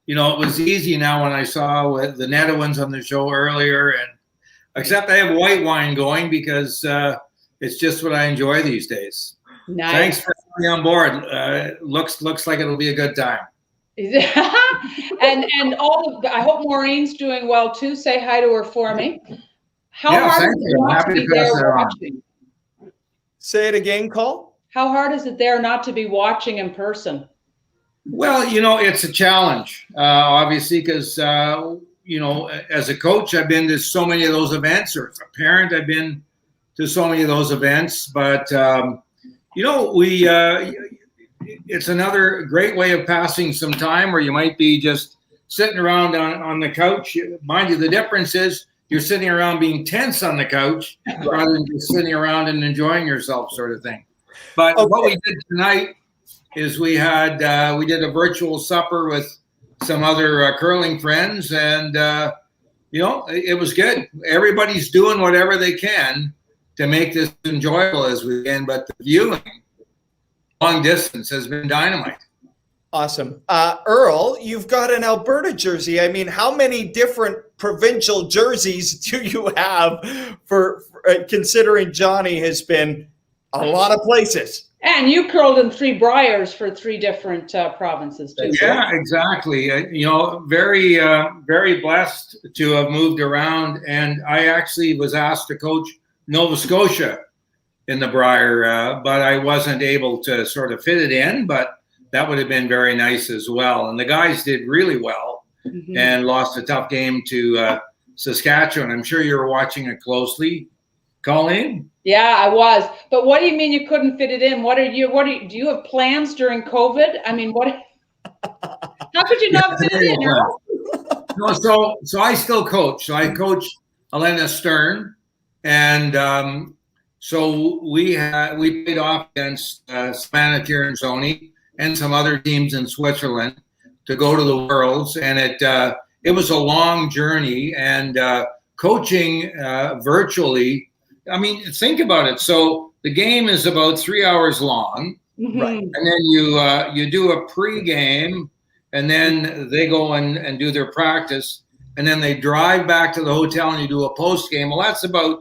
it was easy now when I saw the Nedohins on the show earlier. And except I have white wine going because it's just what I enjoy these days. Nice. Thanks for coming on board. Looks like it'll be a good time. and I hope Maureen's doing well too. Say hi to her for me. How hard is it not to be there watching? Say it again, Cole. How hard is it there not to be watching in person? Well, it's a challenge, obviously, because, as a coach, I've been to so many of those events, or as a parent, I've been to so many of those events. But, it's another great way of passing some time where you might be just sitting around on the couch. Mind you, the difference is you're sitting around being tense on the couch rather than just sitting around and enjoying yourself, sort of thing. But what we did tonight is we did a virtual supper with some other curling friends, and it was good. Everybody's doing whatever they can to make this enjoyable as we can, but the viewing long distance has been dynamite. Awesome. Earl, you've got an Alberta jersey. I mean, how many different provincial jerseys do you have for considering Johnny has been a lot of places? And you curled in 3 Briers for 3 different provinces too. Yeah, exactly. Very, very blessed to have moved around. And I actually was asked to coach Nova Scotia in the Brier, but I wasn't able to sort of fit it in, but that would have been very nice as well. And the guys did really well and lost a tough game to Saskatchewan. I'm sure you were watching it closely, Colleen. Yeah, I was. But what do you mean you couldn't fit it in? Do you have plans during COVID? I mean, how could you not fit it in? No, so I still coach. So I coach Elena Stern, and so we played off against Savannah Tirenzoni and some other teams in Switzerland to go to the Worlds, and it was a long journey. And coaching virtually, I mean, think about it. So the game is about 3 hours long, right? And then you do a pregame, and then they go and do their practice, and then they drive back to the hotel and you do a post game. Well, that's about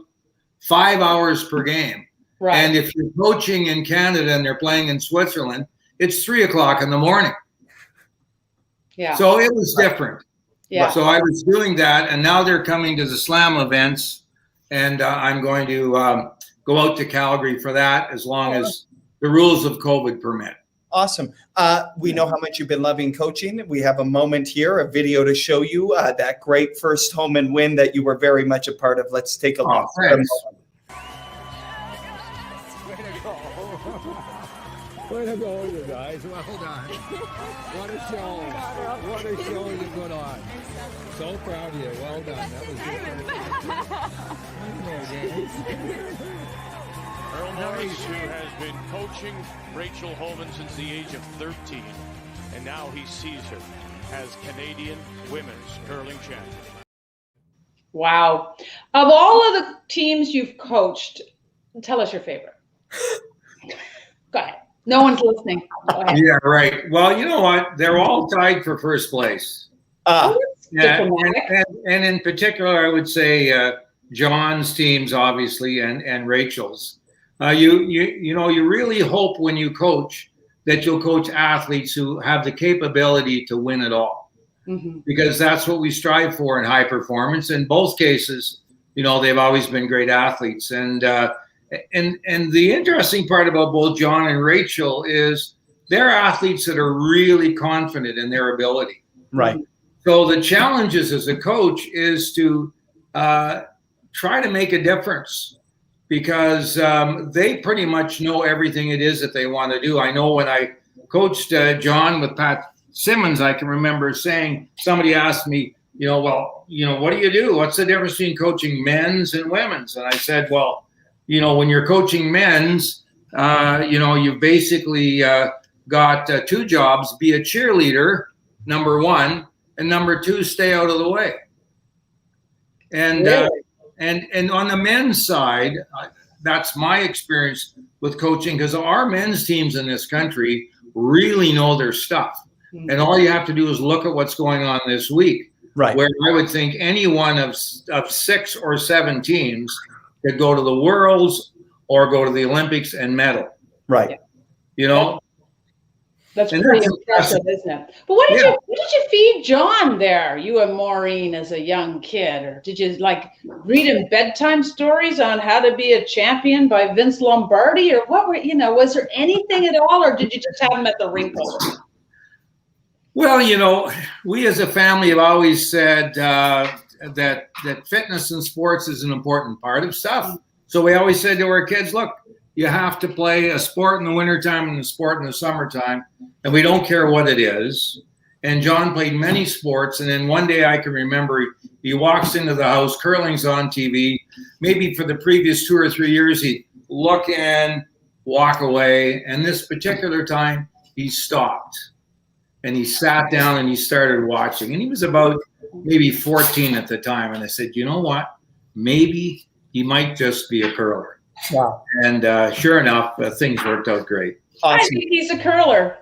5 hours per game. Right. And if you're coaching in Canada and they're playing in Switzerland, it's 3 o'clock in the morning. Yeah. So it was different. Yeah. So I was doing that, and now they're coming to the slam events, and I'm going to go out to Calgary for that as long as the rules of COVID permit. Awesome. We know how much you've been loving coaching. We have a moment here, a video to show you that great first home and win that you were very much a part of. Let's take a look. Thanks. Way to go, you guys. Well done. What a show. What a show you put on. So proud of you. Well done. That was good. Earl Morris, who has been coaching Rachel Homan since the age of 13, and now he sees her as Canadian women's curling champion. Wow. Of all of the teams you've coached, tell us your favorite. Go ahead. No one's listening. Go ahead. Yeah, right. Well, you know what? They're all tied for first place. Yeah, and in particular, I would say John's teams, obviously, and Rachel's. You really hope when you coach that you'll coach athletes who have the capability to win it all, because that's what we strive for in high performance. In both cases, they've always been great athletes, and the interesting part about both John and Rachel is they're athletes that are really confident in their ability. Right. So the challenges as a coach is to try to make a difference, because they pretty much know everything it is that they want to do. I know when I coached John with Pat Simmons, I can remember somebody asked me, what do you do? What's the difference between coaching men's and women's? And I said, well, when you're coaching men's, you've basically got two jobs: be a cheerleader, number one, and number two, stay out of the way. And and on the men's side, that's my experience with coaching, because our men's teams in this country really know their stuff. And all you have to do is look at what's going on this week. Right. Where I would think any one of 6 or 7 teams could go to the Worlds or go to the Olympics and medal. Right. That's pretty impressive, isn't it? But what did you feed John there, you and Maureen, as a young kid? Or did you read him bedtime stories on how to be a champion by Vince Lombardi? Or what was there anything at all, or did you just have him at the rink? Well, we as a family have always said that fitness and sports is an important part of stuff. So we always said to our kids, look, you have to play a sport in the wintertime and a sport in the summertime, and we don't care what it is. And John played many sports, and then one day I can remember he walks into the house, curling's on TV. Maybe for the previous 2 or 3 years, he'd look in, walk away, and this particular time he stopped. And he sat down and he started watching. And he was about maybe 14 at the time. And I said, you know what? Maybe he might just be a curler. Wow. And sure enough, things worked out great. Awesome. I think he's a curler.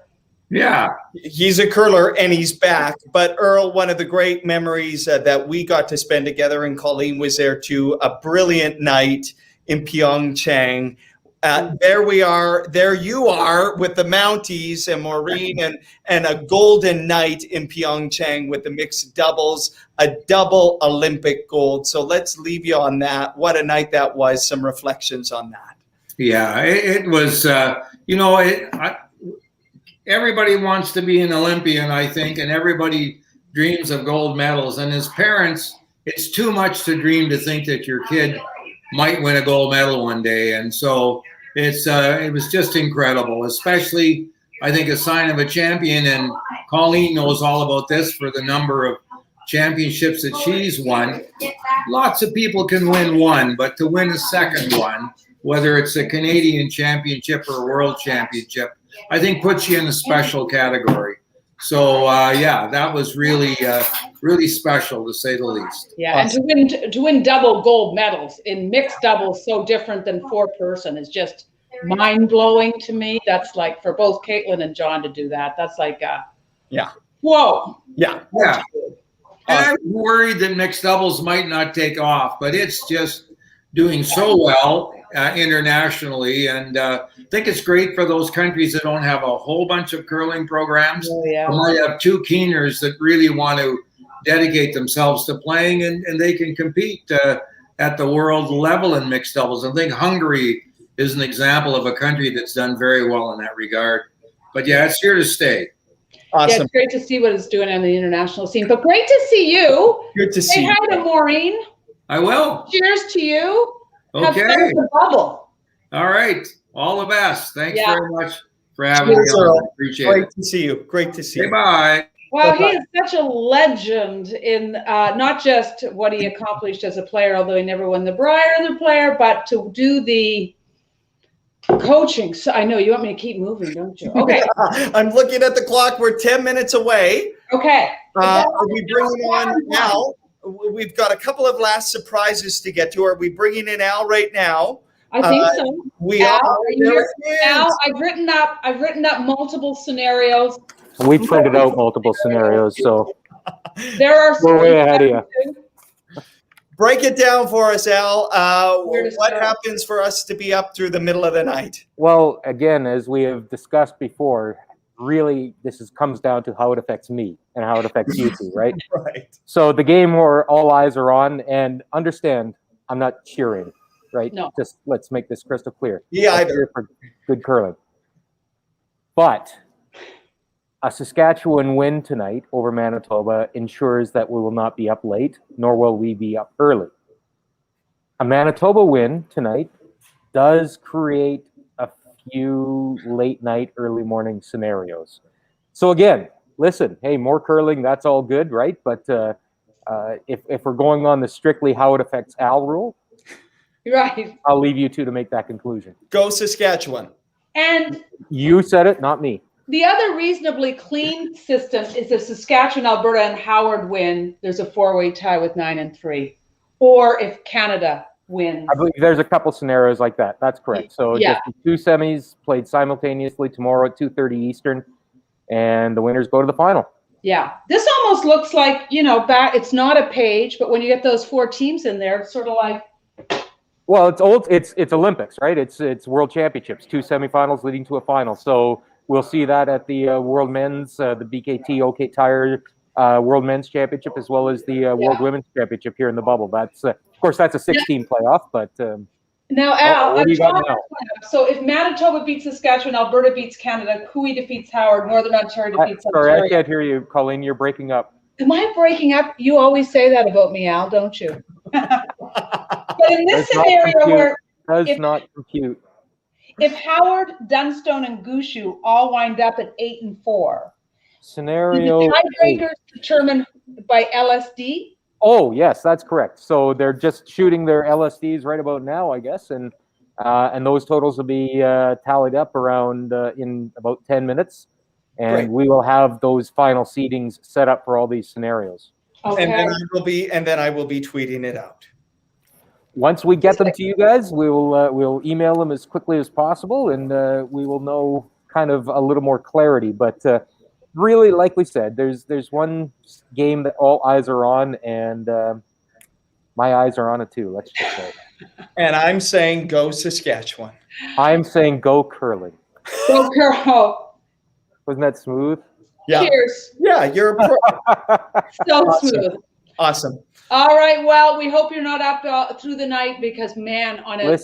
Yeah. He's a curler and he's back. But Earl, one of the great memories that we got to spend together, and Colleen was there too, a brilliant night in Pyeongchang. There you are with the Mounties and Maureen, and a golden night in Pyeongchang with the mixed doubles, a double Olympic gold. So let's leave you on that. What a night that was. Some reflections on that. Yeah, it was, everybody wants to be an Olympian, I think, and everybody dreams of gold medals. And as parents, it's too much to dream to think that your kid might win a gold medal one day. And so it was just incredible, especially, I think, a sign of a champion. And Colleen knows all about this for the number of championships that she's won. Lots of people can win one, but to win a second one, whether it's a Canadian championship or a world championship, I think puts you in a special category. So that was really, really special, to say the least. Yeah, awesome. And to win double gold medals in mixed doubles, so different than 4-person, is just mind blowing to me. That's like, for both Caitlin and John to do that. That's like, whoa. Yeah. Yeah. And I'm worried that mixed doubles might not take off, but it's just doing so well internationally, and I think it's great for those countries that don't have a whole bunch of curling programs. Oh, yeah. They might have 2 keeners that really want to dedicate themselves to playing, and they can compete at the world level in mixed doubles. I think Hungary is an example of a country that's done very well in that regard. But yeah, it's here to stay. Awesome. Yeah, it's great to see what it's doing on the international scene. But great to see you. Good to see Say you. hi to Maureen. I will. Cheers to you. Have Okay. fun with the bubble. All right. All the best. Thanks Yeah. very much for having Cheers, me on. Earl. I appreciate Great it. to see you. Great to see you. Bye. Well, he Bye-bye. is such a legend in not just what he accomplished as a player, although he never won the Brier as a player, but to do the coaching. So I know you want me to keep moving, don't you? Okay. I'm looking at the clock. We're 10 minutes away. Okay. Are we bringing on Al? We've got a couple of last surprises to get to. Are we bringing in Al right now? I think so. We Al, are. are you There here? it is. Al, I've written up multiple scenarios. We printed out multiple scenarios, so There are we're way ahead of you. Break it down for us, Al. Where to What start? happens for us to be up through the middle of the night? Well, again, as we have discussed before, really comes down to how it affects me and how it affects you two, right? Right. So the game where all eyes are on, and understand, I'm not cheering, right? No. Just let's make this crystal clear. Yeah, I'm either. here for good curling. But a Saskatchewan win tonight over Manitoba ensures that we will not be up late, nor will we be up early. A Manitoba win tonight does create a few late night, early morning scenarios. So again, listen, hey, more curling, that's all good, right? But if we're going on the strictly how it affects Al rule, Right. I'll leave you two to make that conclusion. Go Saskatchewan. And You said it, not me. the other reasonably clean system is if Saskatchewan, Alberta, and Howard win, there's a four-way tie with 9 and 3. Or if Canada wins. I believe there's a couple scenarios like that. That's correct. So Yeah. just the two semis played simultaneously tomorrow at 2:30 Eastern, and the winners go to the final. Yeah. This almost looks like, it's not a page, but when you get those 4 teams in there, it's sort of like, Well, it's old. It's Olympics, right? It's World Championships, 2 semifinals leading to a final. So we'll see that at the World Men's, the BKT OK Tire World Men's Championship, as well as the World Women's Championship here in the bubble. That's of course that's a 16 playoff, but now, Al, what do you got now? So if Manitoba beats Saskatchewan, Alberta beats Canada, Cooey defeats Howard, Northern Ontario defeats sorry, I Ontario. can't hear you, Colleen. You're breaking up. Am I breaking up? You always say that about me, Al, don't you? But in this Does not scenario compute. where Does not compute. if Howard, Dunstone, and Gushu all wind up at 8 and 4, do Scenario. the tiebreakers determined by LSD? Oh, yes, that's correct. So they're just shooting their LSDs right about now, I guess, and those totals will be tallied up around in about 10 minutes, and Great. we will have those final seedings set up for all these scenarios. Okay. And then I will be tweeting it out. Once we get them to you guys, we'll email them as quickly as possible, and we will know kind of a little more clarity. But really, like we said, there's one game that all eyes are on, and my eyes are on it too. Let's just say. And I'm saying go Saskatchewan. I'm saying go curling. Go girl. Wasn't that smooth? Yeah. Cheers. Yeah, you're a pro. So Awesome. smooth. Awesome. All right. Well, we hope you're not up through the night because, man, on a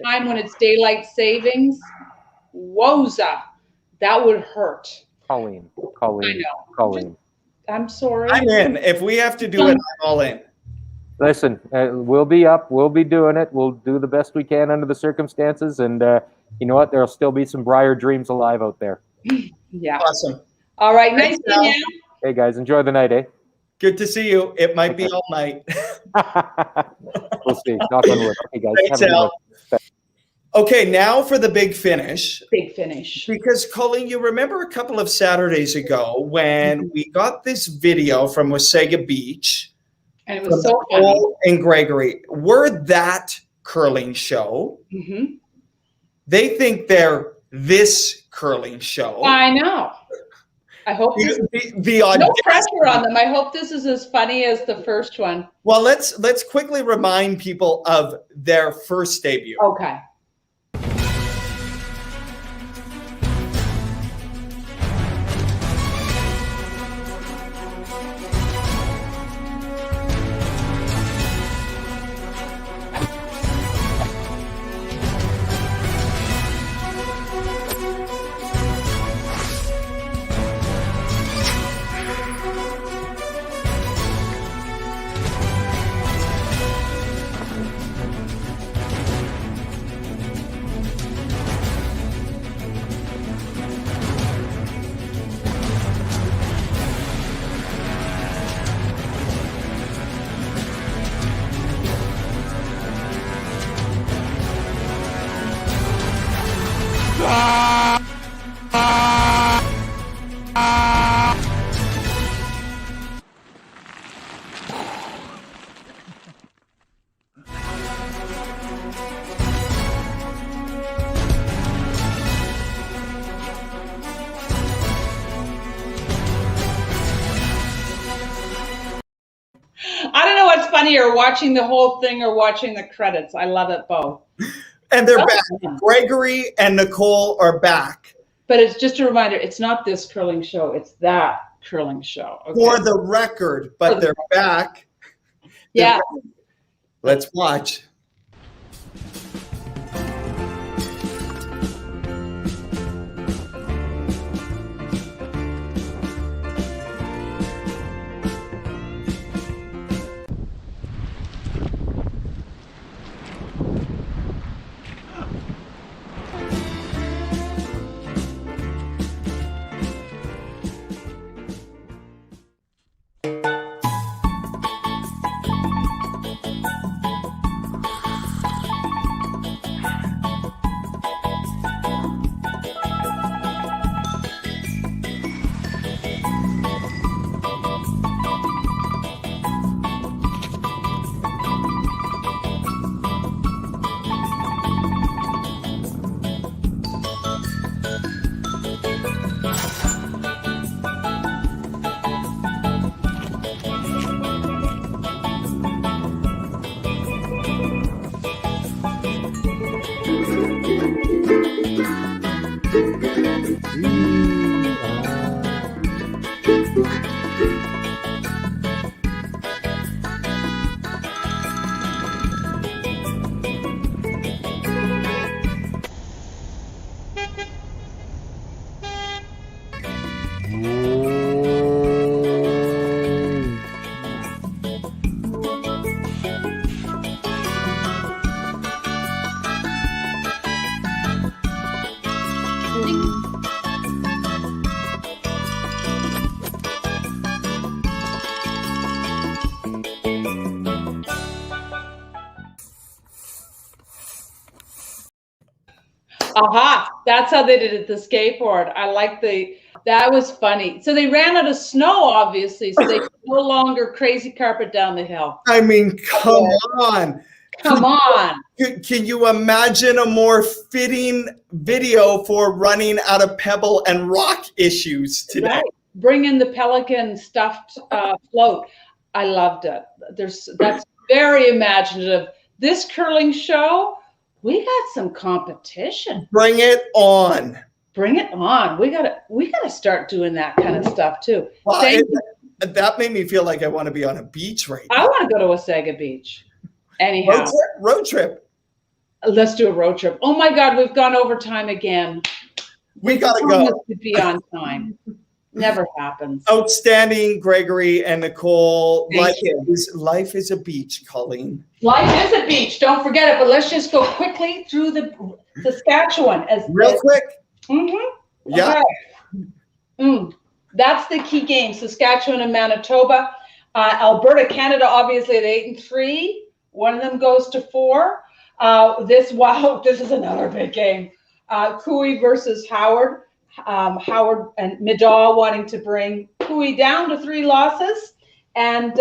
time when it's daylight savings, woza, that would hurt. Colleen. I know. Colleen. I'm sorry. I'm in. If we have to do it, I'm all in. Listen, we'll be up. We'll be doing it. We'll do the best we can under the circumstances. And you know what? There'll still be some Brier dreams alive out there. Yeah. Awesome. All right. Nice Thanks, seeing Al. you. Hey, guys, enjoy the night, eh? Good to see you. It might be all night. We'll see. Knock on wood. Okay, guys. Thanks, have a good Al. one. Okay, now for the big finish. Big finish. Because, Colleen, you remember a couple of Saturdays ago when we got this video from Wasaga Beach. And it was so funny. Cole and Gregory. We're that curling show. Mm-hmm. They think they're this curling show. I know. I hope this, The no audacity. pressure on them. I hope this is as funny as the first one. Well, let's quickly remind people of their first debut. Okay. I don't know what's funnier, watching the whole thing or watching the credits. I love it both. And they're back. Gregory and Nicole are back. But it's just a reminder, it's not this curling show, it's that curling show. Okay? For the record, but they're back. Yeah. Let's watch. Aha, that's how they did it, the skateboard. I like that was funny. So they ran out of snow, obviously, so they could no longer crazy carpet down the hill. I mean, come on. Come on. Can you imagine a more fitting video for running out of pebble and rock issues today? Right. Bring in the pelican stuffed float. I loved it. That's very imaginative. This curling show, we got some competition. Bring it on. Bring it on. We gotta start doing that kind of stuff too. Well, that made me feel like I want to be on a beach right now. I want to go to Wasaga Beach. Anyhow. Road trip. Let's do a road trip. Oh my God, we've gone over time again. We gotta go. To be on time. Never happens. Outstanding, Gregory and Nicole. Thank you. Life is a beach, Colleen. Life is a beach. Don't forget it. But let's just go quickly through the Saskatchewan Real quick. Mm-hmm. Yeah. Okay. That's the key game. Saskatchewan and Manitoba. Alberta, Canada, obviously at 8-3. One of them goes to 4. This is another big game. Cooey versus Howard. Howard and Medaw wanting to bring Cooey down to 3 losses. And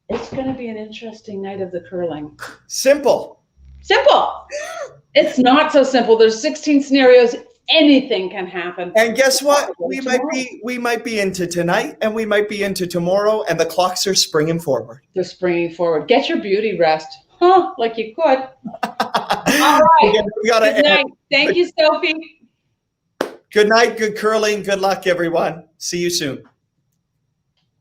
it's going to be an interesting night of the curling. Simple. It's not so simple. There's 16 scenarios. Anything can happen. And guess what? We might be into tonight, and we might be into tomorrow, and the clocks are springing forward. They're springing forward. Get your beauty rest. Like you could. All right. We gotta Good night. Thank you, Sophie. Good night, good curling. Good luck, everyone. See you soon.